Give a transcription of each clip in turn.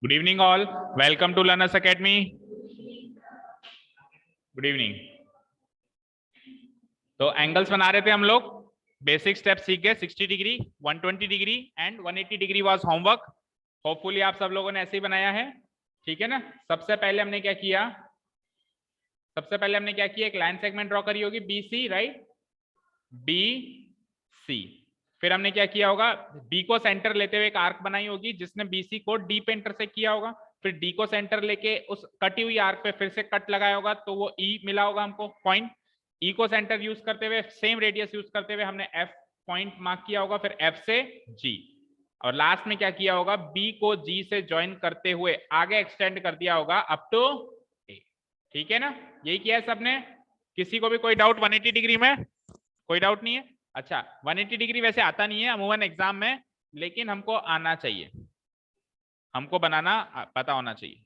Good evening all, welcome to learners academy. Good evening. तो angles बना रहे थे हम लोग, बेसिक स्टेप सीख गए। 60 degree, 120 degree and 180 degree was homework. Hopefully आप सब लोगों ने ऐसे ही बनाया है, ठीक है ना। सबसे पहले हमने क्या किया, एक लाइन सेगमेंट ड्रॉ करी होगी BC, राइट, BC। फिर हमने क्या किया होगा, B को सेंटर लेते हुए एक आर्क बनाई होगी जिसने BC को D पे इंटरसेक्ट किया होगा। फिर D को सेंटर लेके उस कटी हुई आर्क पे फिर से कट लगाया होगा तो वो E मिला होगा हमको पॉइंट। E को सेंटर यूज करते हुए, सेम रेडियस यूज करते हुए हमने F पॉइंट मार्क किया होगा, फिर F से G, और लास्ट में क्या किया होगा, B को G से ज्वाइन करते हुए आगे एक्सटेंड कर दिया होगा अप टू A। ठीक है ना, यही किया है सबने। किसी को भी कोई डाउट 180 डिग्री में? कोई डाउट नहीं है। अच्छा, 180 डिग्री वैसे आता नहीं है अमूमन एग्जाम में, लेकिन हमको आना चाहिए, हमको बनाना पता होना चाहिए।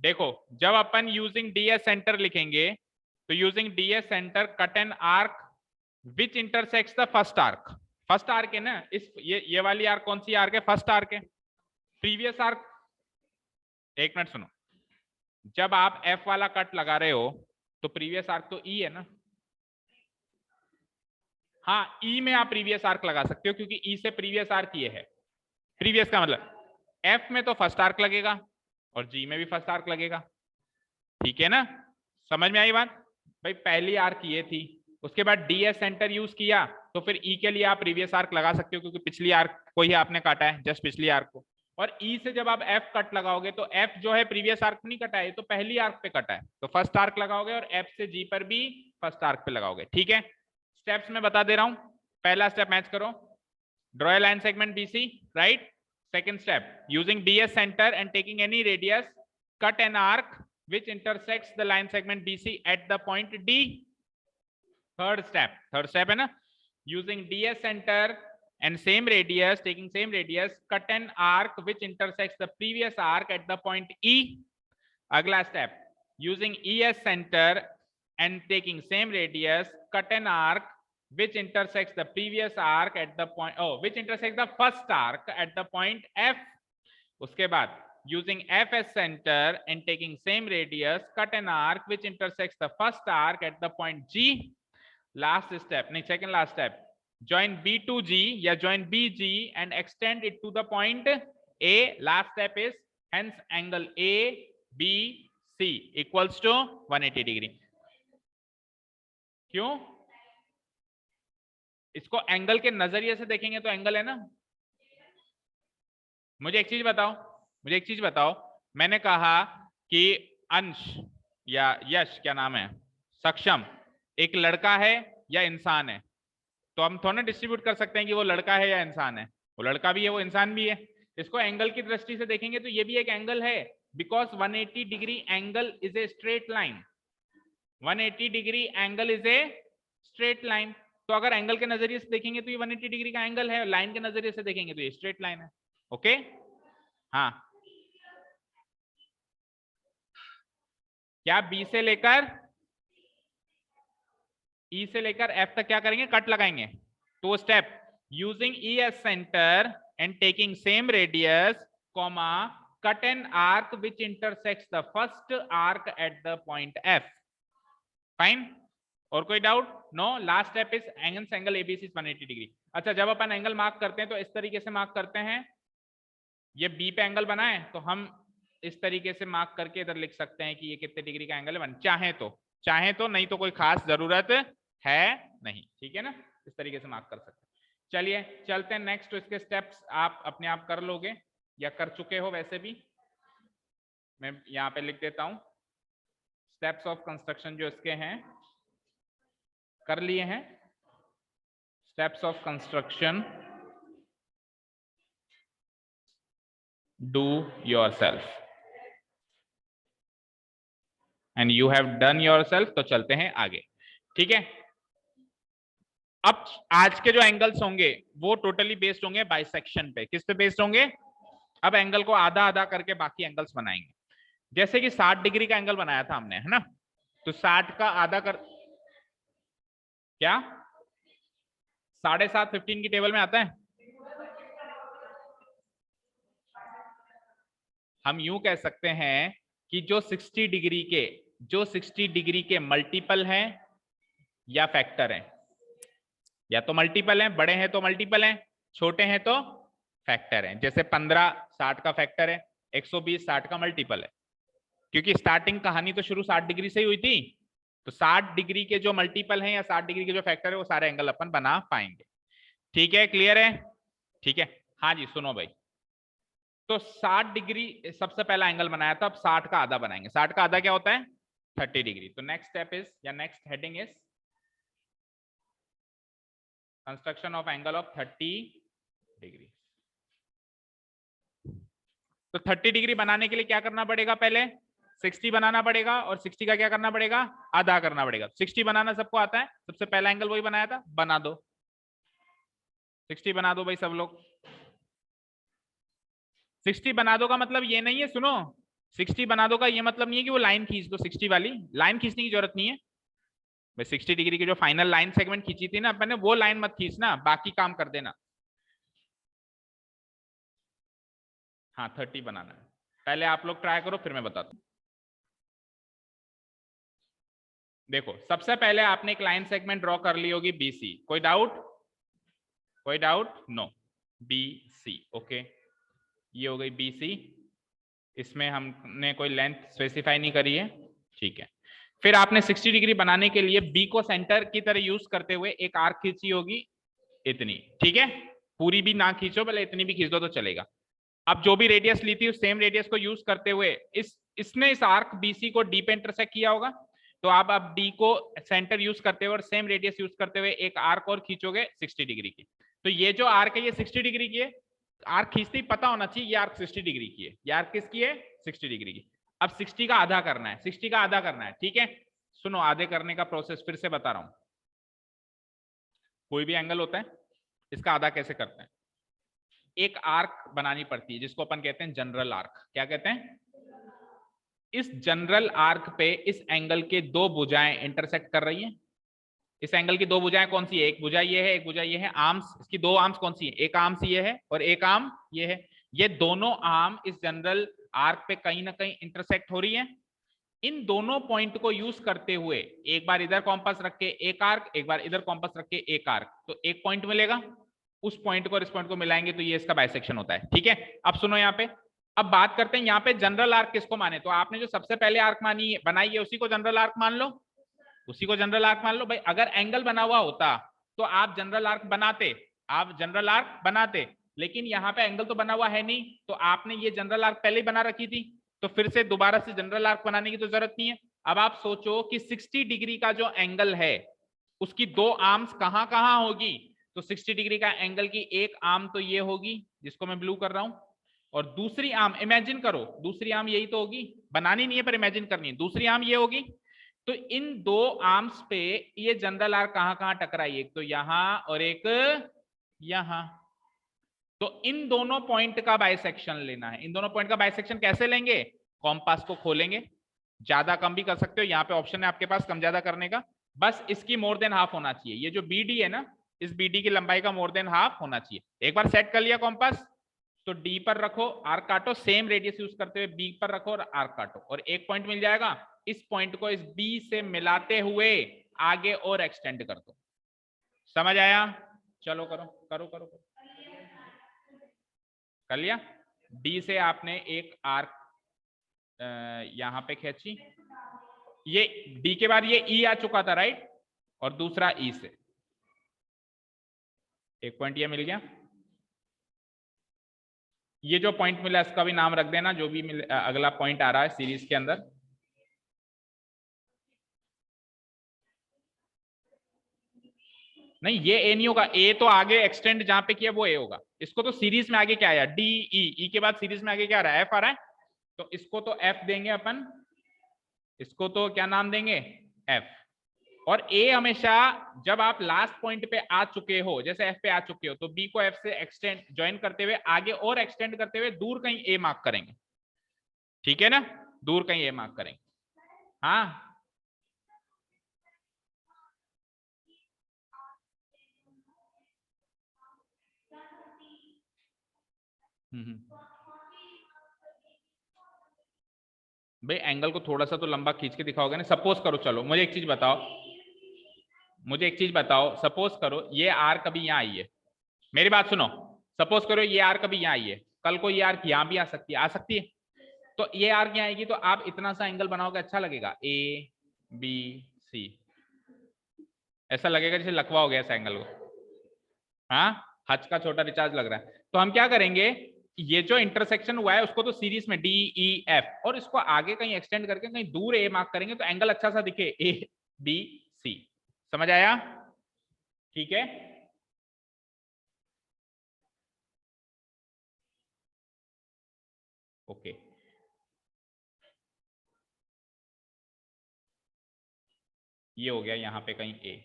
देखो, जब अपन यूजिंग डीएस सेंटर लिखेंगे तो using DS centre cut an arc which intersects the first arc. First arc है ना, इस ये वाली आर्क कौन सी आर्क है? फर्स्ट आर्क है। प्रीवियस आर्क, एक मिनट सुनो, जब आप एफ वाला कट लगा रहे हो तो प्रीवियस आर्क तो ई है ना। हाँ, ई में आप प्रीवियस आर्क लगा सकते हो क्योंकि ई से प्रीवियस आर्क ये है। प्रीवियस का मतलब एफ में तो फर्स्ट आर्क लगेगा और जी में भी फर्स्ट आर्क लगेगा, ठीक है ना। समझ में आई बात? भाई पहली आर्क ये थी, उसके बाद डीएस सेंटर यूज किया तो फिर ई के लिए आप प्रीवियस आर्क लगा सकते हो क्योंकि पिछली आर्क को ही आपने काटा है, जस्ट पिछली आर्क को। और ई से जब आप एफ कट लगाओगे तो एफ जो है प्रीवियस आर्क नहीं कटा है, तो पहली आर्क पे कटा है, तो फर्स्ट आर्क लगाओगे और एफ से जी पर भी फर्स्ट आर्क पे लगाओगे, ठीक है। स्टेप्स में बता दे रहा हूं। पहला स्टेप मैच करो, draw a line segment BC, right? Second step, using DS center and taking any radius, cut an arc which intersects the line segment BC at the point D. Third step है ना, using DS center and same radius, taking same radius, cut an arc which intersects the previous arc at the point E. अगला step, using ES center and taking same radius, cut an arc which intersects the previous arc at the point, which intersects the first arc at the point F. उसके बाद using F as center and taking same radius, cut an arc which intersects the first arc at the point G. Last step, नहीं, second last step, join B to G या join BG and extend it to the point A. Last step is hence angle ABC equals to 180 degree. क्यों? इसको angle के नजरिए से देखेंगे तो angle है ना। मुझे एक चीज बताओ, मैंने कहा कि अंश या यश, क्या नाम है, सक्षम एक लड़का है या इंसान है, तो हम थोड़ा डिस्ट्रीब्यूट कर सकते हैं कि वो लड़का है या इंसान है। वो लड़का भी है, वो इंसान भी है। इसको एंगल की दृष्टि से देखेंगे तो ये भी एक एंगल है, because 180 degree angle is a straight line. 180 degree angle is a straight line. तो अगर एंगल के नजरिए से देखेंगे तो ये 180 डिग्री का एंगल है, लाइन के नजरिए से देखेंगे तो ये स्ट्रेट लाइन है। ओके, हाँ। क्या बी से लेकर ई से लेकर एफ तक क्या करेंगे, कट लगाएंगे। तो step, using E as centre and taking same radius, comma, cut an arc which intersects the first arc at the point F. Fine, और कोई doubt? No. Last step is angle ABC 180 degree. अच्छा, जब अपन angle mark करते हैं तो इस तरीके से मार्क करते हैं, ये बी पे एंगल बना है तो हम इस तरीके से मार्क करके इधर लिख सकते हैं कि ये कितने डिग्री का एंगल है, चाहे तो, नहीं तो कोई खास जरूरत है नहीं, ठीक है ना। इस तरीके से मार्क कर सकते हैं। चलिए चलते हैं नेक्स्ट। तो इसके स्टेप्स आप अपने आप कर लोगे या कर चुके हो, वैसे भी मैं यहाँ पे लिख देता हूं। स्टेप्स ऑफ कंस्ट्रक्शन जो इसके हैं कर लिए हैं। Steps of construction, do yourself, and you have done yourself. तो चलते हैं आगे, ठीक है। अब आज के जो एंगल्स होंगे वो टोटली बेस्ड होंगे बाइसेक्शन पे। किस पे बेस्ड होंगे? अब एंगल को आधा आधा करके बाकी एंगल्स बनाएंगे। जैसे कि 60 डिग्री का एंगल बनाया था हमने, है ना, तो 60 का आधा कर, क्या 7.5 15 की टेबल में आता है? हम यूं कह सकते हैं कि जो 60 डिग्री के मल्टीपल हैं या फैक्टर हैं, या तो मल्टीपल हैं, बड़े हैं तो मल्टीपल हैं, छोटे हैं तो फैक्टर हैं। जैसे 15 60 का फैक्टर है, 120 60 का मल्टीपल है, क्योंकि स्टार्टिंग कहानी तो शुरू 60 डिग्री से ही हुई थी। तो 60 डिग्री के जो मल्टीपल हैं या 60 डिग्री के जो फैक्टर है वो सारे एंगल अपन बना पाएंगे। ठीक है, क्लियर है? ठीक है, हाँ जी सुनो भाई। तो 60 डिग्री सबसे पहला एंगल बनाया था, अब 60 का आधा बनाएंगे। 60 का आधा क्या होता है? 30 डिग्री। तो नेक्स्ट स्टेप इज या next heading is construction of angle of 30 degree. तो 30 डिग्री बनाने के लिए क्या करना पड़ेगा? पहले 60 बनाना पड़ेगा, और 60 का क्या करना पड़ेगा? आधा करना पड़ेगा। 60 बनाना सबको आता है, सबसे पहला एंगल वही बनाया था, बना दो। 60 बना दो भाई सब लोग। 60 बना दो का मतलब ये नहीं है, सुनो, 60 बना दो का ये मतलब नहीं है कि वो लाइन खींच दो। 60 वाली लाइन खींचने की जरूरत नहीं है भाई। 60 डिग्री की जो फाइनल लाइन सेगमेंट खींची थी ना अपन ने, वो लाइन मत खींचना, बाकी काम कर देना। हाँ 30 बनाना है। पहले आप लोग ट्राई करो, फिर मैं बताता हूँ। देखो सबसे पहले आपने एक लाइन सेगमेंट ड्रॉ कर ली होगी बीसी। कोई डाउट? कोई डाउट? नो। बीसी, ओके, ये हो गई बीसी। इसमें हमने कोई लेंथ स्पेसिफाई नहीं करी है, ठीक है। फिर आपने 60 डिग्री बनाने के लिए बी को सेंटर की तरह यूज करते हुए एक आर्क खींची होगी इतनी, ठीक है। पूरी भी ना खींचो, पहले इतनी भी खींच दो तो चलेगा। अब जो भी रेडियस ली थी उस सेम रेडियस को यूज करते हुए इसने इस आर्क बीसी को डी पे इंटरसेक्ट किया होगा। तो आप अब डी को सेंटर यूज करते हुए और सेम रेडियस यूज करते हुए एक आर्क और खींचोगे 60 डिग्री की। तो ये जो आर्क है ये 60 डिग्री की है। आर्क खींचते ही पता होना चाहिए ये आर्क 60 डिग्री की है। ये आर्क किसकी है? 60 डिग्री की। अब 60 का आधा करना है, 60 का आधा करना है, ठीक है। सुनो, आधे करने का प्रोसेस फिर से बता रहा हूं। कोई भी एंगल होता है, इसका आधा कैसे करते हैं? एक आर्क बनानी पड़ती है जिसको अपन कहते हैं जनरल आर्क। क्या कहते हैं? इस जनरल आर्क पे इस एंगल के दो भुजाएं इंटरसेक्ट कर रही हैं। इस एंगल की दो भुजाएं कौन सी है? एक भुजा ये है, एक भुजा ये है। आर्म्स, इसकी दो आर्म्स कौन सी है? एक आर्म्स ये है और एक आर्म ये है। ये दोनों आर्म इस जनरल आर्क पे कहीं ना कहीं इंटरसेक्ट हो रही है। इन दोनों पॉइंट को यूज करते हुए एक बार इधर कॉम्पास रख के एक आर्क, एक बार इधर कॉम्पास रख के एक आर्क, तो एक पॉइंट मिलेगा। उस पॉइंट को और इस पॉइंट को मिलाएंगे तो ये इसका बाइसेक्शन होता है, ठीक है। अब सुनो यहाँ पे, अब बात करते हैं यहाँ पे जनरल आर्क किसको माने। तो आपने जो सबसे पहले आर्क मानी है, बनाई है, उसी को जनरल आर्क मान लो। उसी को जनरल आर्क मान लो भाई। अगर एंगल बना हुआ होता तो आप जनरल आर्क बनाते, आप जनरल आर्क बनाते, लेकिन यहाँ पे एंगल तो बना हुआ है नहीं, तो आपने ये जनरल आर्क पहले ही बना रखी थी, तो फिर से दोबारा से जनरल आर्क बनाने की तो जरूरत नहीं है। अब आप सोचो कि 60 डिग्री का जो एंगल है उसकी दो आर्म्स कहां कहां होगी। तो 60 डिग्री का एंगल की एक आर्म तो ये होगी जिसको मैं ब्लू कर रहा हूं, और दूसरी आर्म इमेजिन करो, दूसरी आर्म यही तो होगी। बनानी नहीं है पर इमेजिन करनी है। दूसरी आर्म ये होगी। तो इन दो आर्म्स पे ये जनरल आर्क कहां कहां टकराई? एक तो यहां और एक यहां। तो इन दोनों पॉइंट का बाइसेक्शन लेना है। इन दोनों पॉइंट का बाइसेक्शन कैसे लेंगे? कॉम्पास को खोलेंगे, ज्यादा कम भी कर सकते हो, यहाँ पे ऑप्शन है आपके पास कम ज्यादा करने का। बस इसकी मोर देन हाफ होना चाहिए। ये जो बीडी है ना, इस बीडी की लंबाई का मोर देन हाफ होना चाहिए। एक बार सेट कर लिया कॉम्पास, तो डी पर रखो, आर्क काटो, सेम रेडियस यूज करते हुए बी पर रखो और आर्क काटो, और एक पॉइंट मिल जाएगा। इस पॉइंट को इस बी से मिलाते हुए आगे और एक्सटेंड कर दो। समझ आया? चलो करो करो करो, करो। कर लिया? डी से आपने एक आर्क यहां पे खींची, ये डी के बाद ये ई आ चुका था, राइट, और दूसरा ई से एक पॉइंट ये मिल गया। ये जो पॉइंट मिला इसका भी नाम रख देना, जो भी अगला पॉइंट आ रहा है सीरीज के अंदर। नहीं, ये ए नहीं होगा, ए तो आगे एक्सटेंड जहां पे किया वो ए होगा। इसको तो सीरीज में आगे क्या आया? डी ई, ई के बाद सीरीज में आगे क्या आ रहा है? एफ आ रहा है, तो इसको तो एफ देंगे अपन, इसको तो क्या नाम देंगे? एफ। और ए हमेशा जब आप लास्ट पॉइंट पे आ चुके हो, जैसे एफ पे आ चुके हो, तो बी को एफ से एक्सटेंड ज्वाइन करते हुए आगे और एक्सटेंड करते हुए दूर कहीं ए मार्क करेंगे, ठीक है ना, दूर कहीं ए मार्क करेंगे। हाँ भाई एंगल को थोड़ा सा तो लंबा खींच के दिखाओगे ना। सपोज करो, चलो मुझे एक चीज बताओ, सपोज करो ये आर कभी यहाँ आई है, मेरी बात सुनो, सपोज करो ये आर कभी यहाँ आई है, कल को ये आर यहाँ भी आ सकती है। तो ये आर क्या आएगी, तो आप इतना सा एंगल बनाओगे, अच्छा लगेगा, ए बी सी, ऐसा लगेगा जैसे लकवा हो गया इस एंगल को। हाँ, हज का छोटा रिचार्ज लग रहा है। तो हम क्या करेंगे, ये जो इंटरसेक्शन हुआ है उसको तो सीरीज में डी ई एफ, और इसको आगे कहीं एक्सटेंड करके कहीं दूर ए मार्क करेंगे तो एंगल अच्छा सा दिखे, ए बी सी। समझ आया? ठीक है, ओके। ये हो गया यहाँ पे कहीं ए,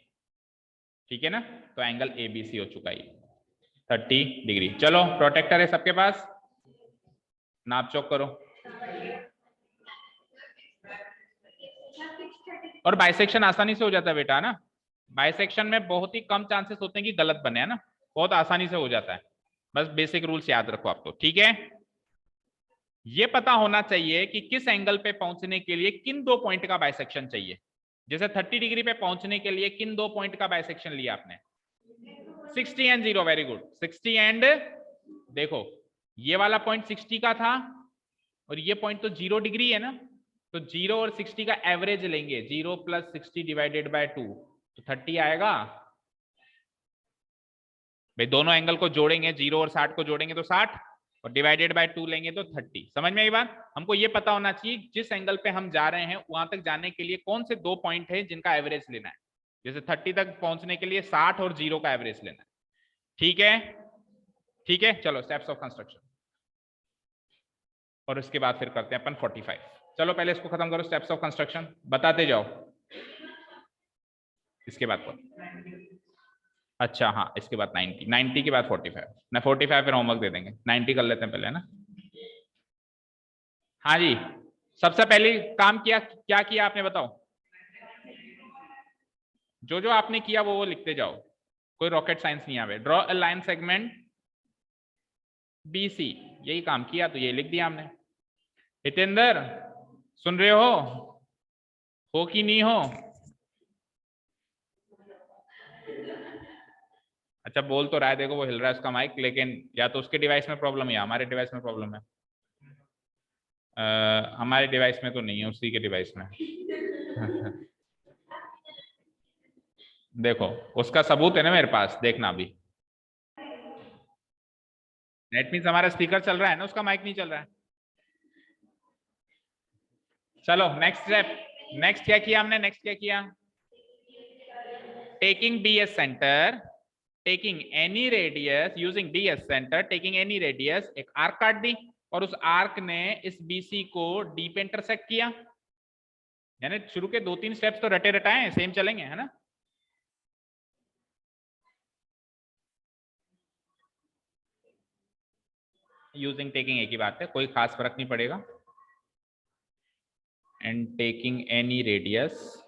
ठीक है ना। तो एंगल ए बी सी हो चुका है 30 डिग्री। चलो प्रोटेक्टर है सबके पास, नाप चौक करो। और बाइसेक्शन आसानी से हो जाता है बेटा, ना बाइसेक्शन में बहुत ही कम चांसेस होते हैं कि गलत बने, है ना, बहुत आसानी से हो जाता है। बस बेसिक रूल्स याद रखो आप तो, ठीक है। ये पता होना चाहिए कि किस एंगल पे पहुंचने के लिए किन दो पॉइंट का बाइसेक्शन चाहिए। जैसे 30 डिग्री पे पहुंचने के लिए किन दो पॉइंट का बाइसेक्शन लिया आपने, 60 एंड 0, वेरी गुड, 60 एंड, देखो ये वाला पॉइंट 60 का था और ये पॉइंट तो 0 डिग्री है ना, तो 0 और 60 का एवरेज लेंगे, 0 + 60 डिवाइडेड बाय 2, तो 30 आएगा। भाई दोनों एंगल को जोड़ेंगे, 0 और 60 को जोड़ेंगे तो 60, और डिवाइडेड बाय 2 लेंगे तो 30। समझ में आई बात? हमको ये पता होना चाहिए जिस एंगल पे हम जा रहे हैं वहां तक जाने के लिए कौन से दो पॉइंट है जिनका एवरेज लेना है। जैसे 30 तक पहुंचने के लिए 60 और 0 का एवरेज लेना है, ठीक है। ठीक है, चलो स्टेप्स ऑफ कंस्ट्रक्शन, और उसके बाद फिर करते हैं अपन 45। चलो पहले इसको खत्म करो, स्टेप्स ऑफ कंस्ट्रक्शन बताते जाओ, इसके बाद अच्छा हाँ, इसके बाद 90 के बाद 45 ना, 45 फिर होमवर्क दे देंगे, 90 कर लेते हैं पहले, है ना। हाँ जी, सबसे पहले काम किया, क्या किया आपने बताओ। जो जो आपने किया वो लिखते जाओ, कोई रॉकेट साइंस नहीं आवे। Draw a line segment BC, यही काम किया तो ये लिख दिया हमने। हितेंद्र सुन रहे हो कि नहीं हो? अच्छा बोल तो रहा है, देखो वो हिल रहा है उसका माइक, लेकिन या तो उसके डिवाइस में प्रॉब्लम है या हमारे डिवाइस में प्रॉब्लम है। हमारे डिवाइस में तो नहीं है, उसी के डिवाइस में। देखो उसका सबूत है ना मेरे पास, देखना अभी। नेट मीन्स हमारा स्पीकर चल रहा है ना, उसका माइक नहीं चल रहा है। चलो नेक्स्ट स्टेप, नेक्स्ट क्या किया हमने, नेक्स्ट क्या किया, taking D S centre, taking any radius, using D S centre, taking any radius, एक आर्क काट दी, और उस आर्क ने इस BC को डी पे इंटरसेक्ट किया। यानी शुरू के 2-3 स्टेप्स तो रटे रटाए हैं, सेम चलेंगे, है ना। यूजिंग टेकिंग एक ही बात है, कोई खास फर्क नहीं पड़ेगा। And taking any radius,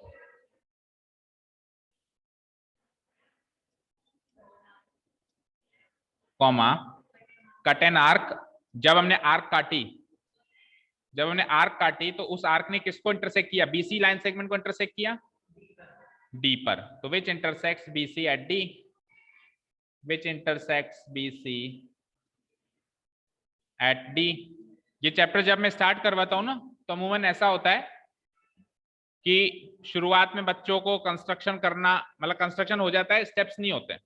comma cut an arc. जब हमने आर्क काटी तो उस आर्क ने किसको इंटरसेक्ट किया, BC लाइन सेगमेंट को इंटरसेक्ट किया D पर। तो विच इंटरसेक्ट्स BC एट D, विच इंटरसेक्ट्स BC एट D। ये चैप्टर जब मैं स्टार्ट करवाता हूं ना, तो अमूमन ऐसा होता है कि शुरुआत में बच्चों को कंस्ट्रक्शन करना, मतलब कंस्ट्रक्शन हो जाता है, स्टेप्स नहीं होते,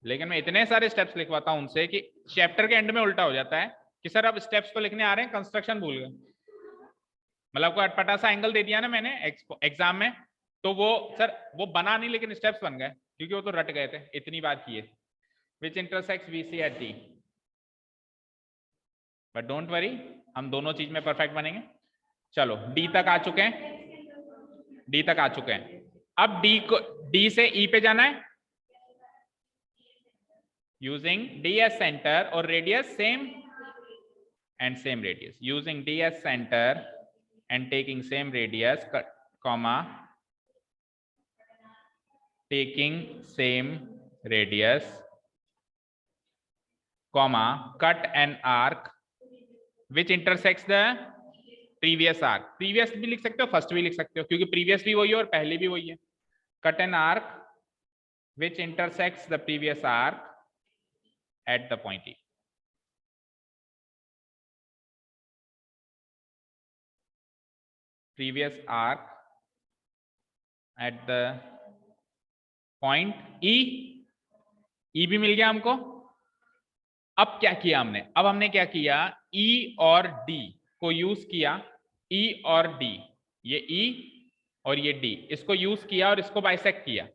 लेकिन मैं इतने सारे स्टेप्स लिखवाता हूं उनसे कि चैप्टर के एंड में उल्टा हो जाता है कि सर अब स्टेप्स तो लिखने आ रहे हैं, कंस्ट्रक्शन भूल गए। मतलब कोई अटपटा सा एंगल दे दिया ना मैंने एग्जाम में, तो वो सर वो बना नहीं लेकिन स्टेप्स बन गए, क्योंकि वो तो रट गए थे, इतनी बार किए। Which intersects BC eight D, but don't worry, हम दोनों चीज में परफेक्ट बनेंगे। चलो D तक आ चुके हैं, D तक आ चुके हैं। अब D से E पे जाना है, यूजिंग DS सेंटर और radius same, and same radius, using DS center and taking same radius, comma taking same radius, comma cut an arc which intersects the previous arc, previous भी लिख सकते हो, first भी लिख सकते हो, क्योंकि प्रीवियस भी वही है और पहले भी वही है। Cut an arc which intersects the previous arc at the point E. Previous arc at the point E. E भी मिल गया हमको। अब क्या किया हमने, अब हमने क्या किया, E और D को यूज किया, E और D, ये E और ये D, इसको यूज किया और इसको बाइसेक्ट किया।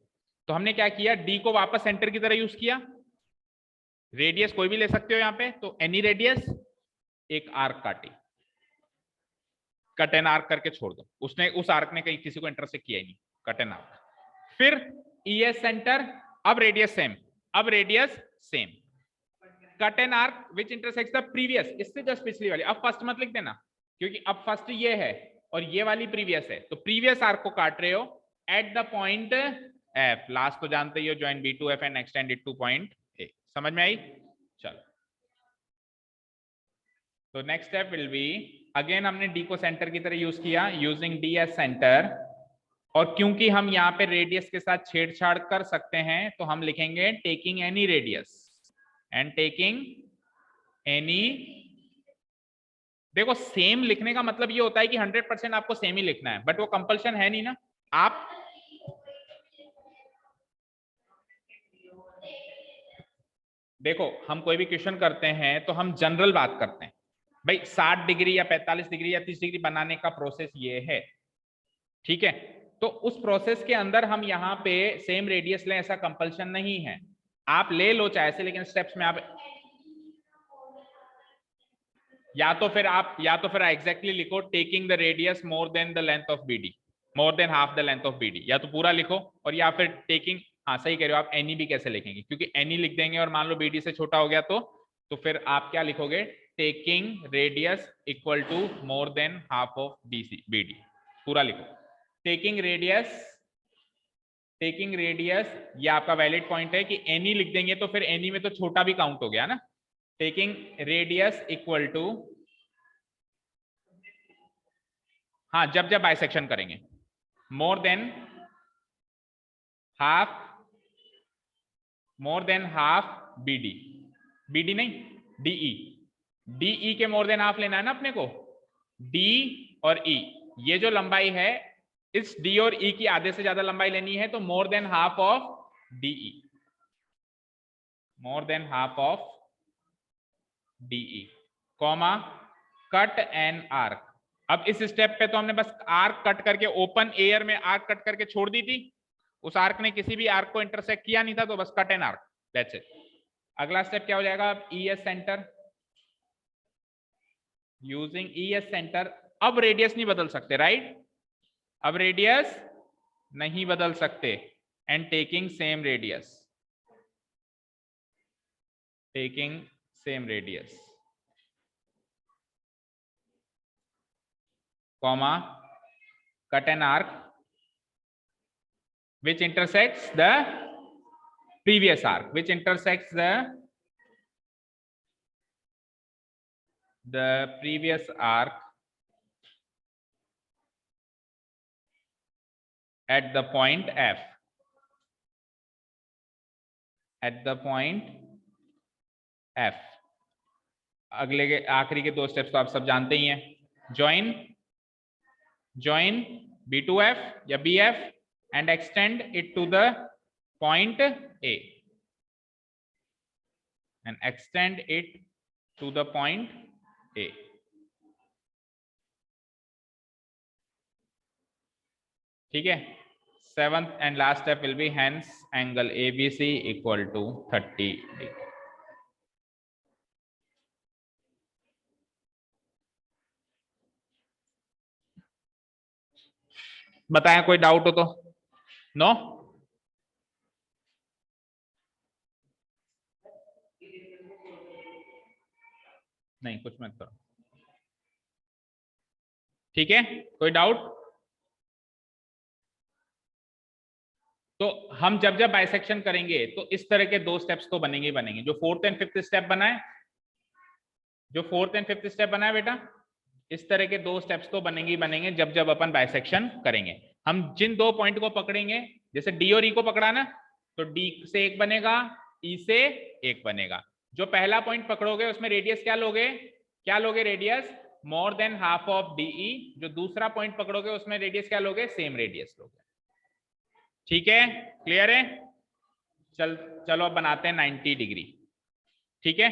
तो हमने क्या किया, D को वापस सेंटर की तरह यूज किया, रेडियस कोई भी ले सकते हो यहां पे, तो एनी रेडियस, एक आर्क काटी, कट एन आर्क करके छोड़ दो, उसने उस आर्क ने कहीं किसी को इंटरसेक्ट किया ही नहीं, कट एन आर्क। फिर ES सेंटर, अब रेडियस सेम, अब radius same, cut an arc which intersects the previous, इससे जस्ट पिछली वाली, अब फर्स्ट मत लिख देना क्योंकि अब फर्स्ट ये है और ये वाली प्रीवियस है, तो प्रीवियस आर्क को काट रहे हो eight the point F, last तो जानते ही हो, join B to F and extend it two point A। समझ में आई? चलो, तो next step will be, again हमने D को सेंटर की तरह यूज किया, यूजिंग D एज सेंटर, और क्योंकि हम यहाँ पे रेडियस के साथ छेड़छाड़ कर सकते हैं तो हम लिखेंगे taking any radius, and taking any, देखो सेम लिखने का मतलब ये होता है कि 100% आपको सेम ही लिखना है, बट वो कंपल्शन है नहीं ना। आप देखो, हम कोई भी क्वेश्चन करते हैं तो हम जनरल बात करते हैं, भाई 60 डिग्री या 45 डिग्री या 30 डिग्री बनाने का प्रोसेस ये है, ठीक है, तो उस प्रोसेस के अंदर हम यहाँ पे सेम रेडियस लें ऐसा कंपल्शन नहीं है, आप ले लो चाहे से, लेकिन स्टेप्स में आप या तो फिर एग्जैक्टली लिखो taking the radius more than the length of BD, more than half the length of BD, या तो पूरा लिखो, और या फिर टेकिंग, हाँ सही कह रहे हो आप, एनी भी कैसे लिखेंगे, क्योंकि एनी लिख देंगे और मान लो बीडी से छोटा हो गया तो फिर आप क्या लिखोगे, taking radius equal to more than half of BD, पूरा लिखो। टेकिंग रेडियस ये आपका वैलिड पॉइंट है कि एनी लिख देंगे तो फिर एनी में तो छोटा भी काउंट हो गया ना, टेकिंग रेडियस इक्वल टू, हाँ जब बाइसेक्शन करेंगे, मोर देन हाफ बीडी नहीं डीई के मोर देन हाफ लेना है ना अपने को, डी और ई, ये जो लंबाई है इस डी और ई की आधे से ज्यादा लंबाई लेनी है, तो more than half of DE, more than half of DE, comma cut an arc. अब इस स्टेप पे तो हमने बस आर्क कट करके, ओपन एयर में आर्क कट करके छोड़ दी थी, उस आर्क ने किसी भी आर्क को इंटरसेक्ट किया नहीं था, तो बस cut an arc, that's it. अगला स्टेप क्या हो जाएगा, ES centre, using ES centre, अब रेडियस नहीं बदल सकते, राइट, अब रेडियस नहीं बदल सकते, and taking same radius, comma cut an arc which intersects the previous arc, which intersects the previous arc at the point F, at the point F। अगले के आखिरी के दो स्टेप्स तो आप सब जानते ही हैं, join B2F या BF and extend it to the point A, and extend it to the point A। ठीक है, seventh and last step will be hence angle ABC equal to 30 degree। बताएं कोई डाउट हो तो, नो? नहीं, कुछ मत करो, ठीक है, कोई डाउट? तो हम जब बाइसेक्शन करेंगे तो इस तरह के दो स्टेप्स तो बनेंगे ही बनेंगे, जो फोर्थ एंड फिफ्थ स्टेप बनाए, बेटा, इस तरह के दो स्टेप्स तो बनेंगे ही बनेंगे जब जब अपन बाइसेक्शन करेंगे। हम जिन दो पॉइंट को पकड़ेंगे, जैसे डी और ई को पकड़ा ना, तो डी से एक बनेगा, ई से एक बनेगा। जो पहला पॉइंट पकड़ोगे उसमें रेडियस क्या लोगे radius more than half of DE. जो दूसरा पॉइंट पकड़ोगे उसमें रेडियस क्या लोगे, सेम रेडियस लोगे। ठीक है, क्लियर है? चलो अब बनाते हैं 90 डिग्री। ठीक है,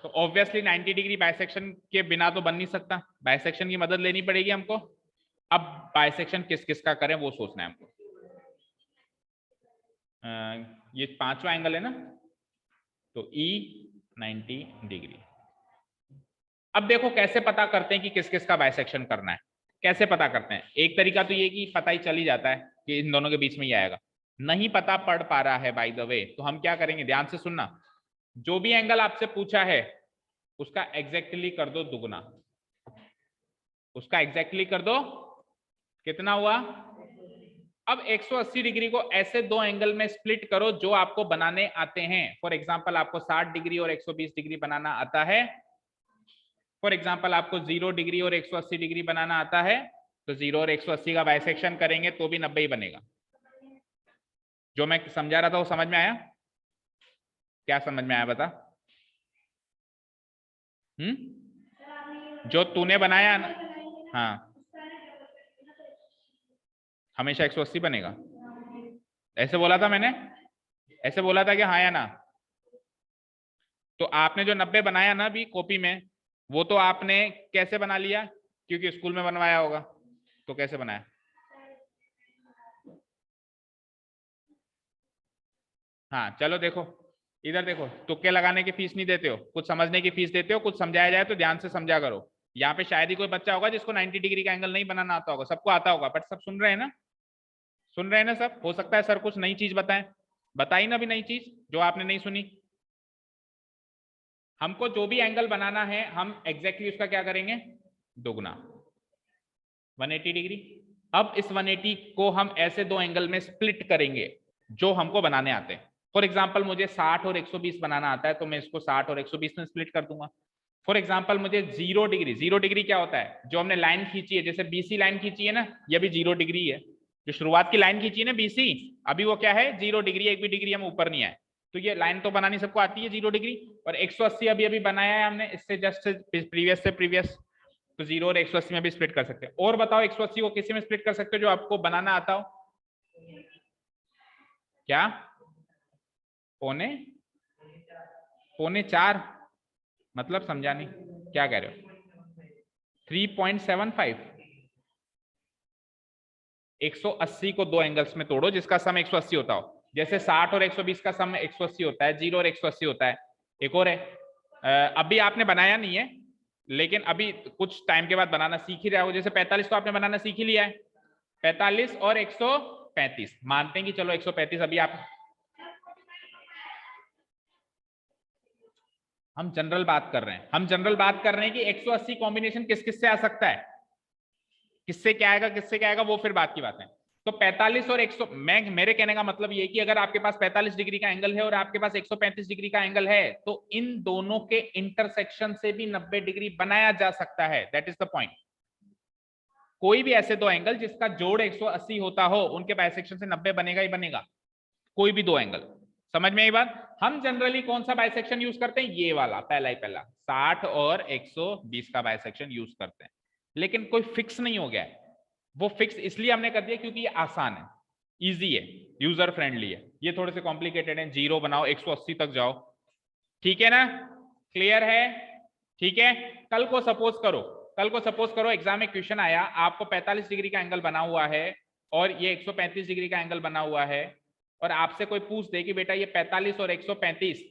तो ऑब्वियसली 90 डिग्री बाइसेक्शन के बिना तो बन नहीं सकता, बाइसेक्शन की मदद लेनी पड़ेगी हमको। अब बाइसेक्शन किस किस का करें वो सोचना है हमको। ये पांचवा एंगल है ना, तो ई 90 डिग्री। अब देखो कैसे पता करते हैं कि किस किस का बाइसेक्शन करना है। कैसे पता करते हैं? एक तरीका तो ये कि पता ही चल ही जाता है कि इन दोनों के बीच में ही आएगा। नहीं पता पड़ पा रहा है बाय द वे, तो हम क्या करेंगे, ध्यान से सुनना। जो भी एंगल आपसे पूछा है उसका एग्जैक्टली कर दो दुगना, उसका एग्जैक्टली कर दो। कितना हुआ? अब 180 डिग्री को ऐसे दो एंगल में स्प्लिट करो जो आपको बनाने आते हैं। फॉर एग्जांपल आपको 60 डिग्री और 120 डिग्री बनाना आता है। फॉर एग्जांपल आपको 0 डिग्री और 180 डिग्री बनाना आता है, तो 0 और 180 का बाइसेक्शन करेंगे तो भी 90 ही बनेगा। जो मैं समझा रहा था वो समझ में आया? क्या समझ में आया बता? जो तूने बनाया ना, हाँ, हमेशा 180 बनेगा, ऐसे बोला था मैंने? ऐसे बोला था कि हाँ या ना? तो आपने जो 90 बनाया ना अभी कॉपी में, वो तो आपने कैसे बना लिया? क्योंकि स्कूल में बनवाया होगा, तो कैसे बनाया? हाँ चलो देखो, इधर देखो, तुक्के लगाने की फीस नहीं देते हो, कुछ समझने की फीस देते हो। कुछ समझाया जाए तो ध्यान से समझा करो। यहाँ पे शायद ही कोई बच्चा होगा जिसको 90 डिग्री का एंगल नहीं बनाना आता होगा, सबको आता होगा। बट सब सुन रहे हैं ना? सुन रहे हैं ना सब? हो सकता है सर कुछ नई चीज बताएं, बताई ना भी नई चीज जो आपने नहीं सुनी। हमको जो भी एंगल बनाना है हम एग्जैक्टली उसका क्या करेंगे, दुगना, 180 डिग्री। अब इस 180 को हम ऐसे दो एंगल में स्प्लिट करेंगे जो हमको बनाने आते हैं। फॉर एग्जाम्पल मुझे 60 और 120 बनाना आता है, तो मैं इसको 60 और 120 में स्प्लिट कर दूंगा। फॉर एग्जाम्पल मुझे 0 डिग्री, 0 डिग्री क्या होता है? जो हमने लाइन खींची है, जैसे बीसी लाइन खींची है ना, ये भी 0 डिग्री है। जो शुरुआत की लाइन खींची है ना बीसी, अभी वो क्या है, 0 डिग्री। एक भी डिग्री हम ऊपर नहीं आए, तो ये लाइन तो बनानी सबको आती है 0 डिग्री। और 180 अभी अभी बनाया है हमने, इससे जस्ट प्रीवियस से प्रीवियस, तो 0 और 180 में भी स्प्लिट कर सकते हैं। और बताओ 180 को किसी में स्प्लिट कर सकते हो जो आपको बनाना आता हो? क्या? पौने पौने 4? मतलब समझा नहीं, क्या कह रहे हो? 3.75? 180 को दो एंगल्स में तोड़ो जिसका सम 180 होता हो। जैसे 60 और 120 का सम 180 होता है, 0 और 180 होता है। एक और है, अभी आपने बनाया नहीं है लेकिन अभी कुछ टाइम के बाद बनाना सीख ही रहे हो। जैसे 45 तो आपने बनाना सीख ही लिया है, 45 और 135 मानते हैं कि चलो 135 अभी आप, हम जनरल बात कर रहे हैं, हम जनरल बात कर रहे हैं कि 180 कॉम्बिनेशन किस किस से आ सकता है, किससे क्या आएगा, किससे क्या आएगा, वो फिर बात की बात है। तो 45 और 100, मैं मेरे कहने का मतलब ये कि अगर आपके पास 45 डिग्री का एंगल है और आपके पास 135 डिग्री का एंगल है, तो इन दोनों के इंटरसेक्शन से भी 90 डिग्री बनाया जा सकता है। That is the point. कोई भी ऐसे दो एंगल जिसका जोड़ 180 होता हो, उनके बाइसेक्शन से 90 बनेगा ही बनेगा। कोई भी दो एंगल, समझ में आई बात? हम जनरली कौन सा बाइसेक्शन यूज करते हैं? ये वाला, पहला ही पहला, 60 और 120 का बाइसेक्शन यूज करते हैं। लेकिन कोई फिक्स नहीं हो गया है, वो फिक्स इसलिए हमने कर दिया क्योंकि ये आसान है, इजी है, यूजर फ्रेंडली है। ये थोड़े से कॉम्प्लिकेटेड है, 0 बनाओ 180 तक जाओ। ठीक है ना? क्लियर है? ठीक है। कल को सपोज करो, कल को सपोज करो एग्जाम में क्वेश्चन आया, आपको 45 डिग्री का एंगल बना हुआ है और ये 135 डिग्री का एंगल बना हुआ है, और आपसे कोई पूछ दे कि बेटा ये 45 और 135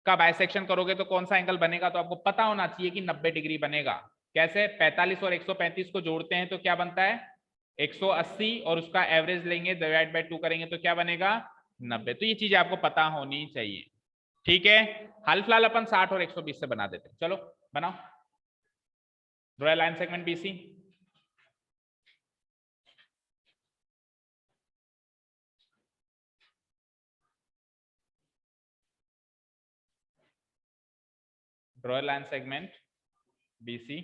का बाइसेक्शन करोगे तो कौन सा एंगल बनेगा, तो आपको पता होना चाहिए कि 90 डिग्री बनेगा। कैसे? 45 और 135 को जोड़ते हैं तो क्या बनता है? 180, और उसका एवरेज लेंगे, डिवाइड बाय 2 करेंगे तो क्या बनेगा? 90। तो ये चीज आपको पता होनी चाहिए। ठीक है, हाल फिलहाल अपन 60 और 120 से बना देते हैं। चलो बनाओ, draw line segment BC. Draw line segment BC.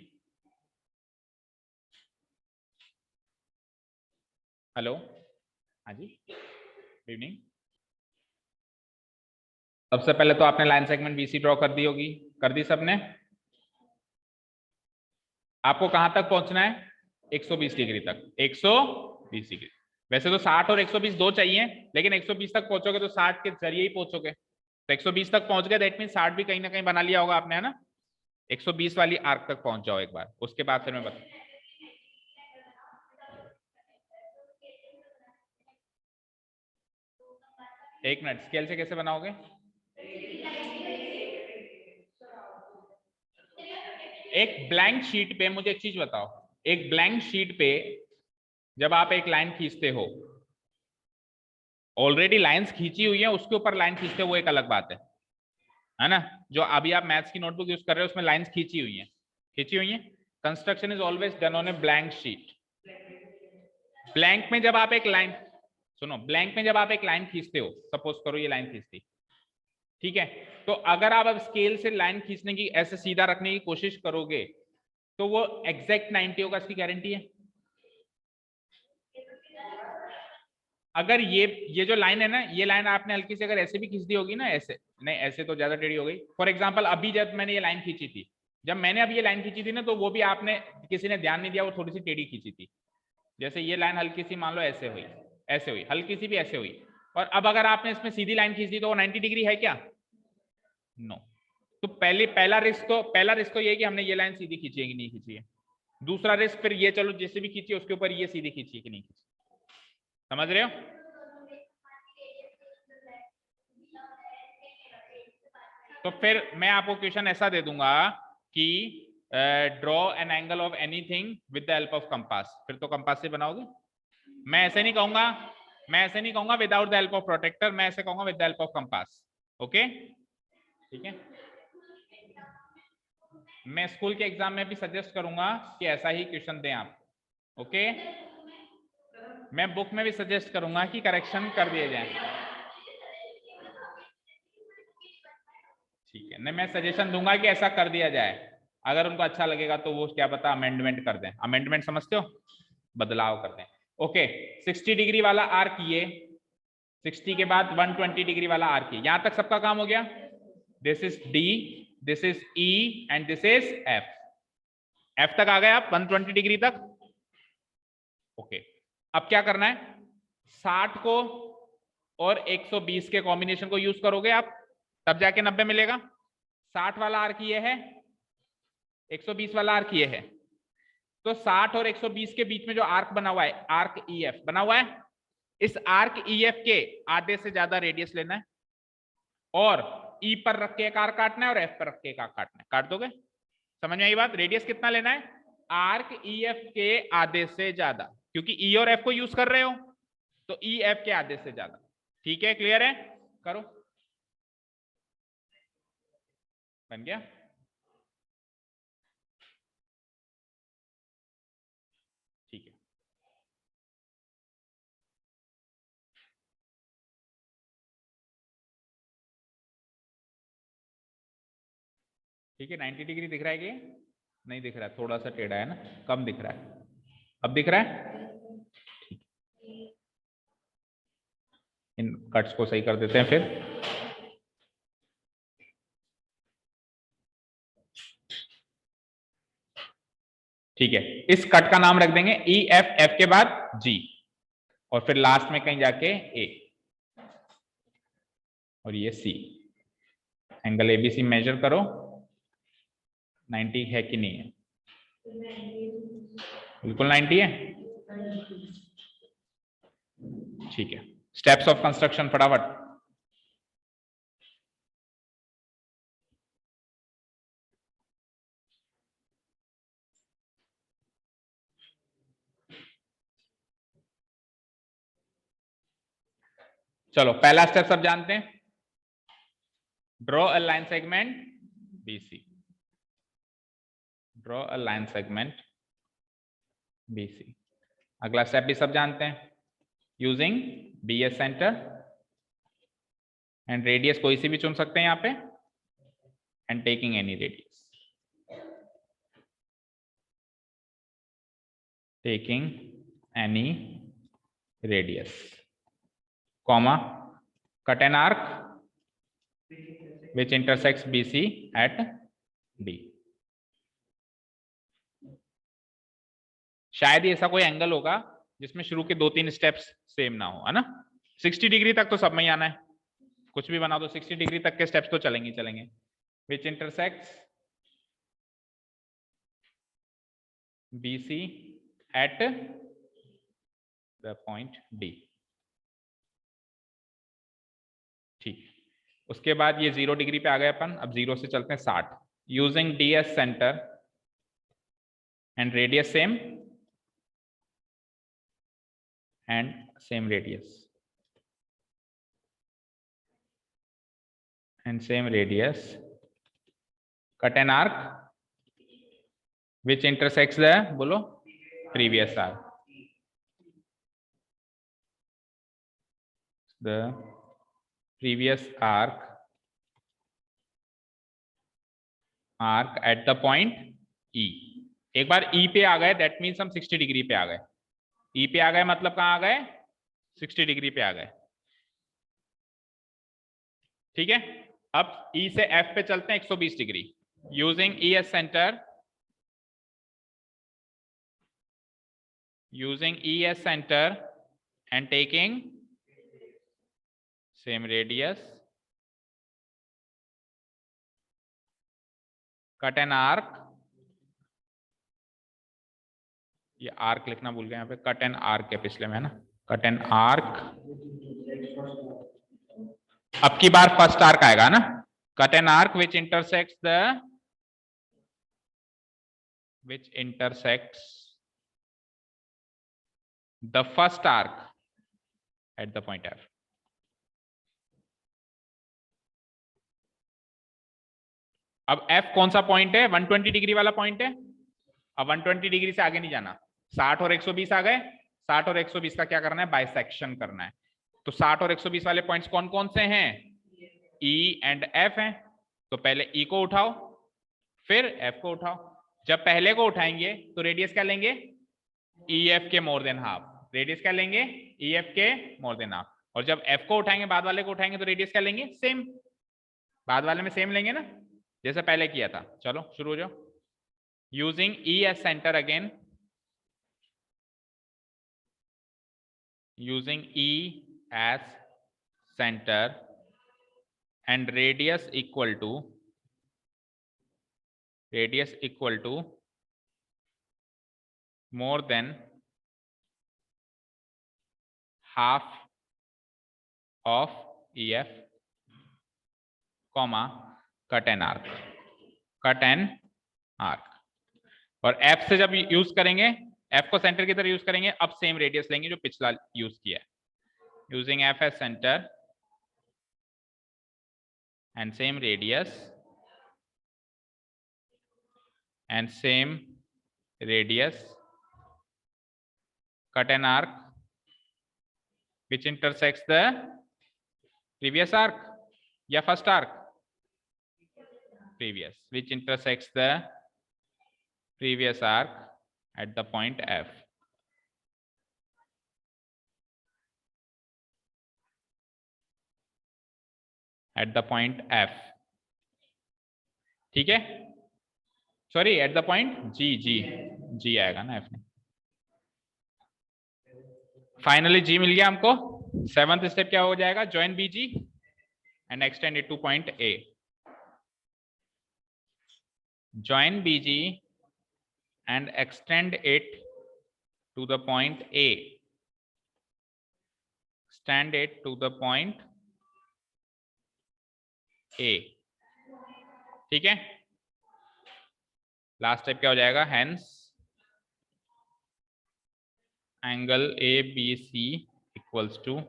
Hello, हाँ जी, गुड इवनिंग। सबसे पहले तो आपने लाइन सेगमेंट बीसी ड्रॉ कर दी होगी, कर दी सबने? आपको कहां तक पहुंचना है? 120 डिग्री तक, 120 डिग्री। वैसे तो 60 और 120 दो चाहिए, लेकिन 120 तक पहुंचोगे तो 60 के जरिए ही पहुंचोगे, तो 120 तक पहुंच गए, दैट मीन 60 भी कहीं ना कहीं बना लिया होगा आपने, है ना? 120 वाली आर्क तक पहुंच जाओ एक बार, उसके बाद फिर मैं बता। एक मिनट, स्केल से कैसे बनाओगे? एक ब्लैंक शीट पे मुझे एक चीज बताओ, एक ब्लैंक शीट पे जब आप एक लाइन खींचते हो, ऑलरेडी लाइंस खींची हुई है, उसके ऊपर लाइन खींचते हो वो एक अलग बात है ना? जो अभी आप मैथ्स की नोटबुक यूज कर रहे हो उसमें लाइंस खींची हुई हैं, खींची हुई हैं। Construction is always done on a blank sheet. Blank में जब आप एक लाइन, सुनो, ब्लैंक में जब आप एक लाइन खींचते हो, सपोज करो ये लाइन खींचती, ठीक है, तो अगर आप अब स्केल से लाइन खींचने की, ऐसे सीधा रखने की कोशिश करोगे तो वो एग्जैक्ट 90 होगा, इसकी गारंटी है? अगर ये जो लाइन है ना, ये लाइन आपने हल्की से अगर ऐसे भी खींच दी होगी ना, ऐसे नहीं, ऐसे तो ज्यादा टेढ़ी हो गई। फॉर एग्जांपल अभी जब मैंने ये लाइन खींची थी, जब मैंने अभी ये लाइन खींची थी ना, तो वो भी आपने, किसी ने ध्यान नहीं दिया, वो थोड़ी सी टेढ़ी खींची थी। जैसे ये लाइन हल्की सी मान लो ऐसे हुई, ऐसे हुई, हल्की सी भी ऐसे हुई, और अब अगर आपने इसमें सीधी लाइन खींच दी तो वो 90 डिग्री है क्या? नो। तो पहला रिस्क तो ये है कि हमने ये लाइन सीधी खींची है कि नहीं खींची है। दूसरा रिस्क फिर ये, चलो जैसे भी खींची उसके ऊपर ये सीधी खींची है कि नहीं खींची, समझ रहे हो? तो फिर मैं आपको क्वेश्चन ऐसा दे दूंगा कि draw an angle of anything with the help of compass, फिर तो कंपास से बनाओगे। मैं ऐसे नहीं कहूंगा, मैं ऐसे नहीं कहूंगा without the help of protractor, मैं ऐसे कहूंगा with the help of compass. Okay, ठीक है। मैं स्कूल के एग्जाम में भी सजेस्ट करूंगा कि ऐसा ही क्वेश्चन दें आप। ओके, मैं बुक में भी सजेस्ट करूंगा कि करेक्शन कर दिए जाए। ठीक है, नहीं, मैं सजेशन दूंगा कि ऐसा कर दिया जाए, अगर उनको अच्छा लगेगा तो वो क्या पता अमेंडमेंट कर दें। अमेंडमेंट समझते हो, बदलाव कर दें। ओके, 60 डिग्री वाला आर्क ये, 60 के बाद 120 डिग्री वाला आर्क ये, यहां तक सबका काम हो गया। This is D, this is E and this is F. F तक आ गए आप, 120 डिग्री तक। ओके, अब क्या करना है, 60 को और 120 के कॉम्बिनेशन को यूज करोगे आप, तब जाके 90 मिलेगा। 60 वाला आर्क ये है, 120 वाला आर्क ये है, तो 60 और 120 के बीच में जो आर्क बना हुआ है, आर्क ई एफ बना हुआ है, इस आर्क ई एफ के आधे से ज्यादा रेडियस लेना है, और ई पर रख के एक आर्क काटना है और एफ पर रख के एक आर्क काटना है। काट दोगे? समझ में आई बात? रेडियस कितना लेना है? आर्क ई एफ के आधे से ज्यादा, क्योंकि ई और एफ को यूज कर रहे हो, तो ई एफ के आधे से ज्यादा। ठीक है, क्लियर है? करो, बन गया। ठीक है, ठीक है। 90 डिग्री दिख रहा है कि नहीं दिख रहा है? थोड़ा सा टेढ़ा है ना, कम दिख रहा है। अब दिख रहा है? इन कट्स को सही कर देते हैं फिर। ठीक है, इस कट का नाम रख देंगे ई एफ, एफ के बाद जी, और फिर लास्ट में कहीं जाके ए, और ये सी। एंगल एबीसी मेजर करो, 90 है कि नहीं है? बिल्कुल 90 है। ठीक है, स्टेप्स ऑफ कंस्ट्रक्शन फटाफट। चलो, पहला स्टेप सब जानते हैं, draw a line segment BC, draw a line segment BC। अगला स्टेप भी सब जानते हैं, using BS centre and radius कोई सी भी चुन सकते हैं यहाँ पे, and taking any radius, taking any radius, comma cut an arc which intersects BC eight D। शायद ही ऐसा कोई एंगल होगा जिसमें शुरू के 2-3 स्टेप्स सेम ना हो, है ना। 60 डिग्री तक तो सब में ही आना है, कुछ भी बना दो 60 डिग्री तक के स्टेप्स तो चलेंगे चलेंगे। Which intersects BC at the point D। ठीक, उसके बाद ये 0 डिग्री पे आ गए अपन, अब 0 से चलते हैं 60। Using D as centre and radius same and same radius cut an arc which intersects the बोलो previous arc, the previous arc at the point E। एक बार E पे आ गए दैट मीन्स हम 60 डिग्री पे आ गए। E पे आ गए मतलब कहाँ आ गए, 60 डिग्री पे आ गए। ठीक है, अब E से F पे चलते हैं 120 degree. Using E as centre, and taking same radius, cut an arc, ये आर्क लिखना भूल गए यहाँ पे, कट एन आर्क है पिछले में, है ना, कट एन आर्क। अब की बार फर्स्ट आर्क आएगा ना, cut an arc which intersects the first arc at the point F। अब F कौन सा पॉइंट है, 120 डिग्री वाला पॉइंट है। अब 120 डिग्री से आगे नहीं जाना, 60 और 120 आ गए, 60 और 120 का क्या करना है, बाइसेक्शन करना है। तो 60 और 120 वाले पॉइंट्स कौन कौन से हैं, E एंड F हैं। तो पहले E को उठाओ फिर F को उठाओ। जब पहले को उठाएंगे तो रेडियस क्या लेंगे, EF के मोर देन हाफ। रेडियस क्या लेंगे, EF के मोर देन हाफ। और जब F को उठाएंगे, बाद वाले को उठाएंगे, तो रेडियस क्या लेंगे, सेम। बाद वाले में सेम लेंगे ना, जैसे पहले किया था। चलो शुरू हो जाओ। Using E as center again, using E as center and radius equal to more than half of EF, comma cut an arc, और F से जब यूज करेंगे, F को सेंटर की तरह यूज करेंगे, अब सेम रेडियस लेंगे जो पिछला यूज किया है। Using F as center and same radius cut an arc which intersects the previous arc या first arc, previous, which intersects the previous arc at the point F। at the point F, ठीक है, sorry eight the point G आएगा ना, F नहीं। Finally G मिल गया हमको। 7th step क्या हो जाएगा, join BG and extend it two point A। Join BG and extend it to the point A, extend it to the point A। ठीक है, लास्ट स्टेप क्या हो जाएगा, hence angle ABC equals to,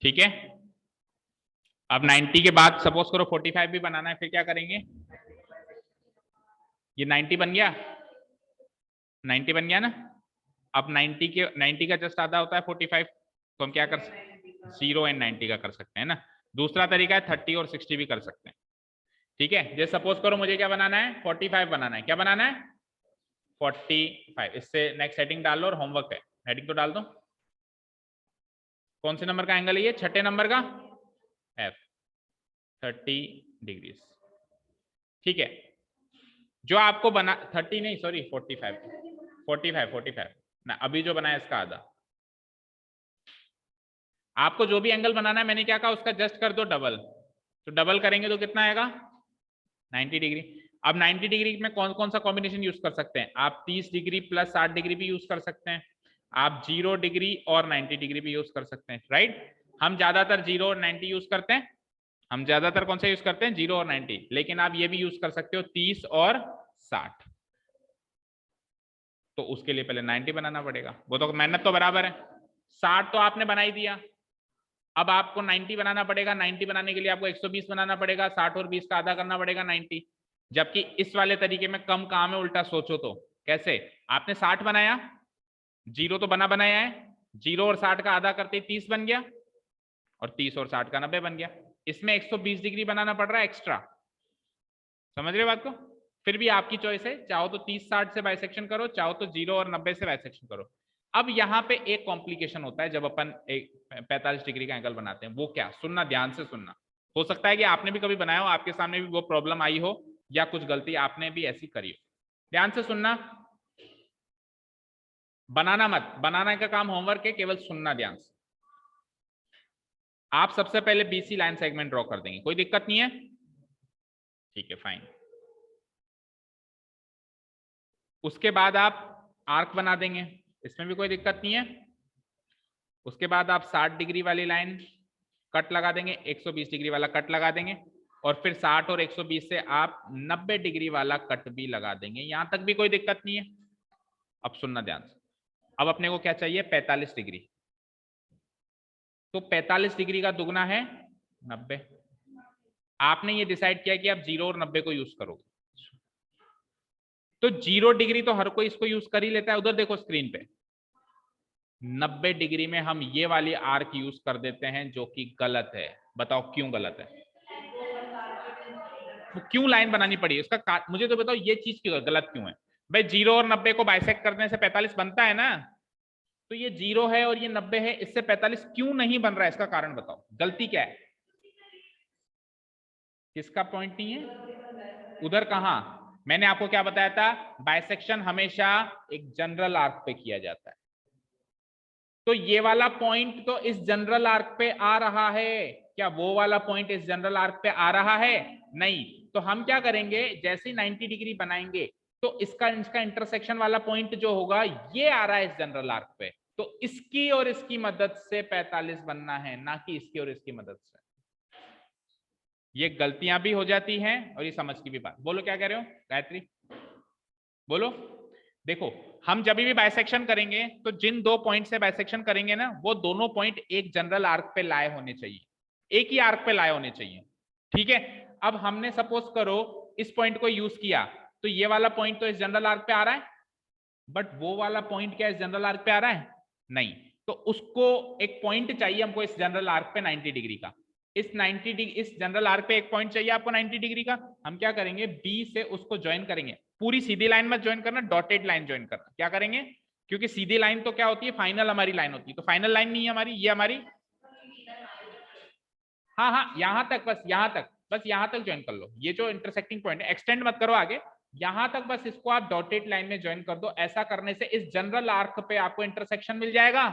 ठीक है। अब 90 के बाद सपोज करो 45 भी बनाना है, फिर क्या करेंगे, ये 90 बन गया, 90 बन गया ना। अब 90 का जस्ट आधा होता है 45, तो हम क्या कर सकते हैं, 0 एंड 90 का कर सकते हैं ना। दूसरा तरीका है 30 और 60 भी कर सकते हैं। ठीक है, जैसे सपोज करो मुझे क्या बनाना है, 45 बनाना है। क्या बनाना है, 45। इससे नेक्स्ट हेडिंग डाल लो और होमवर्क है, हेडिंग तो डाल दो। कौन से नंबर का एंगल है ये? छठे नंबर का एफ, 30 डिग्री। ठीक है, जो आपको बना 30 नहीं सॉरी 45 ना, अभी जो बनाया इसका आधा। आपको जो भी एंगल बनाना है, मैंने क्या कहा, उसका जस्ट कर दो डबल। तो डबल करेंगे तो कितना आएगा? 90 डिग्री। अब 90 डिग्री में कौन कौन सा कॉम्बिनेशन यूज कर सकते हैं आप? 30 डिग्री प्लस 60 डिग्री भी यूज कर सकते हैं आप, 0 डिग्री और 90 डिग्री भी यूज कर सकते हैं, राइट। हम ज्यादातर 0 और 90 यूज करते हैं। हम ज्यादातर कौन सा यूज करते हैं? 0 और 90। लेकिन आप ये भी यूज कर सकते हो 30 और 60। तो उसके लिए पहले 90 बनाना पड़ेगा, वो तो मेहनत तो बराबर है। 60 तो आपने बना ही दिया, अब आपको 90 बनाना पड़ेगा। 90 बनाने के लिए आपको 120 बनाना पड़ेगा, 60 और 20 का आधा करना पड़ेगा 90। जबकि इस वाले तरीके में कम काम है, उल्टा सोचो तो कैसे। आपने 60 बनाया, 0 तो बना बनाया है, 0 और 60 का आधा करते 30 बन गया, और 30 और 60 का 90 बन गया। इसमें 120 डिग्री बनाना पड़ रहा है एक्स्ट्रा। समझ रहे बात को? फिर भी आपकी चॉइस है, चाहो तो 30-60 से बाइसेक्शन करो, चाहो तो 0 और 90 से बाइसेक्शन करो। अब यहाँ पे एक कॉम्प्लिकेशन होता है जब अपन एक 45 डिग्री का एंगल बनाते हैं। वो क्या? सुनना, ध्यान से सुनना। हो सकता है कि आपने भी कभी बनाया हो, आपके सामने भी वो प्रॉब्लम आई हो, या कुछ गलती आपने भी ऐसी करी हो। ध्यान से सुनना, बनाना मत, बनाने का काम होमवर्क है, केवल सुनना ध्यान से। आप सबसे पहले बीसी लाइन सेगमेंट ड्रॉ कर देंगे, कोई दिक्कत नहीं है? ठीक है, फाइन। उसके बाद आप आर्क बना देंगे, इसमें भी कोई दिक्कत नहीं है। उसके बाद आप 60 डिग्री वाली लाइन कट लगा देंगे, 120 डिग्री वाला कट लगा देंगे, और फिर 60 और 120 से आप 90 डिग्री वाला कट भी लगा देंगे। यहां तक भी कोई दिक्कत नहीं है। अब सुनना ध्यान से, अब अपने को क्या चाहिए? 45 डिग्री। तो 45 डिग्री का दुगना है 90। आपने ये डिसाइड किया कि आप 0 और 90 को यूज करोगे, तो 0 डिग्री तो हर कोई इसको यूज कर ही लेता है। उधर देखो स्क्रीन पे, 90 डिग्री में हम ये वाली आर्क यूज कर देते हैं, जो कि गलत है। बताओ क्यों गलत है? तो क्यों लाइन बनानी पड़ी उसका मुझे तो बताओ, ये चीज क्यों गलत क्यों है? भाई 0 और 90 को बाइसेक्ट करने से 45 बनता है ना, तो ये 0 है और ये 90 है, इससे 45 क्यों नहीं बन रहा है? इसका कारण बताओ, गलती क्या है? किसका पॉइंट नहीं है? उधर कहां? मैंने आपको क्या बताया था? बाइसेक्शन हमेशा एक जनरल आर्क पे किया जाता है। तो ये वाला पॉइंट तो इस जनरल आर्क पे आ रहा है, क्या वो वाला पॉइंट इस जनरल आर्क पे आ रहा है? नहीं। तो हम क्या करेंगे, जैसे 90 डिग्री बनाएंगे, तो इसका इसका इंटरसेक्शन वाला पॉइंट जो होगा, ये आ रहा है इस जनरल आर्क पे, तो इसकी और इसकी मदद से 45 बनना है, ना कि इसकी और इसकी मदद से। ये गलतियां भी हो जाती हैं और ये समझ की भी बात। बोलो क्या कह रहे हो गायत्री? बोलो। देखो, हम जब भी बाइसेक्शन करेंगे, तो जिन दो पॉइंट से बाइसेक्शन करेंगे ना, वो दोनों पॉइंट एक जनरल आर्क पे लाए होने चाहिए, एक ही आर्क पे लाए होने चाहिए। ठीक है। अब हमने सपोज करो इस पॉइंट को यूज किया, तो ये वाला पॉइंट तो इस जनरल आर्क पे आ रहा है, बट वो वाला पॉइंट क्या इस जनरल आर्क पे आ रहा है? नहीं। तो उसको एक पॉइंट चाहिए हमको इस जनरल आर्क पे 90 डिग्री का। इस 90 डिग्री, इस जनरल आर्क पे एक पॉइंट चाहिए आपको 90 डिग्री का। हम क्या करेंगे, बी से उसको ज्वाइन करेंगे। पूरी सीधी लाइन मत ज्वाइन करना, डॉटेड लाइन ज्वाइन करना। क्या करेंगे? क्योंकि सीधी लाइन तो क्या होती है, फाइनल हमारी लाइन होती है। तो फाइनल लाइन नहीं है हमारी, ये हमारी, हाँ हाँ, यहां तक, बस यहां तक, बस यहां तक ज्वाइन कर लो। ये जो इंटरसेक्टिंग पॉइंट है, एक्सटेंड मत करो आगे, यहां तक बस इसको आप डॉटेड लाइन में ज्वाइन कर दो। ऐसा करने से इस जनरल आर्क पे आपको इंटरसेक्शन मिल जाएगा।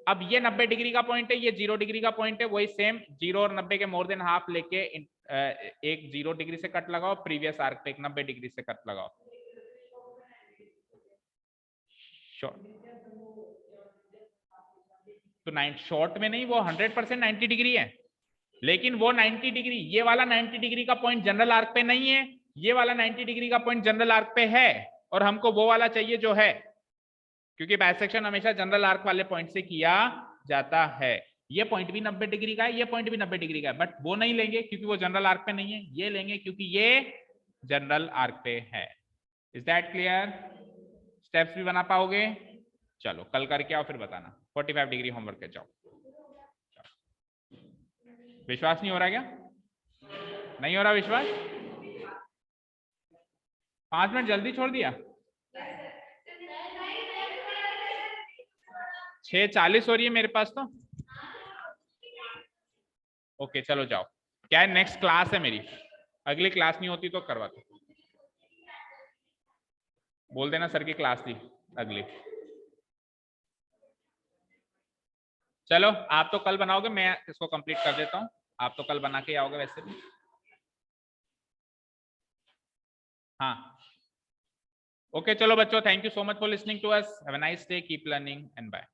अब ये 90 डिग्री का पॉइंट है, ये 0 डिग्री का पॉइंट है, वही सेम 0 और 90 के मोर देन हाफ लेके एक 0 डिग्री से कट लगाओ, प्रीवियस आर्क पे एक 90 डिग्री से कट लगाओ। तो शॉर्ट में नहीं, वो 100% 90 डिग्री है, लेकिन वो 90 डिग्री, ये वाला 90 डिग्री का पॉइंट जनरल आर्क पे नहीं है, ये वाला 90 डिग्री का पॉइंट जनरल आर्क पे है, और हमको वो वाला चाहिए जो है, क्योंकि बाइसेक्शन हमेशा जनरल आर्क वाले पॉइंट से किया जाता है। ये पॉइंट भी 90 डिग्री का है, ये पॉइंट भी 90 डिग्री का है, बट वो नहीं लेंगे क्योंकि वो जनरल आर्क पे नहीं है। ये लेंगे क्योंकि ये जनरल आर्क पे है। Is that clear? स्टेप्स भी बना पाओगे? चलो कल करके आओ, फिर बताना। 45 डिग्री होमवर्क के जाओ। विश्वास नहीं हो रहा क्या? नहीं हो रहा विश्वास? 5 मिनट जल्दी छोड़ दिया। 6:40 हो रही है मेरे पास तो। ओके चलो जाओ, क्या है नेक्स्ट क्लास है मेरी, अगली क्लास नहीं होती तो करवाते, बोल देना सर की क्लास थी अगली। चलो आप तो कल बनाओगे, मैं इसको कंप्लीट कर देता हूँ, आप तो कल बना के आओगे वैसे भी। हाँ ओके चलो बच्चों, thank you so much for listening to us, have a nice day, keep learning and bye.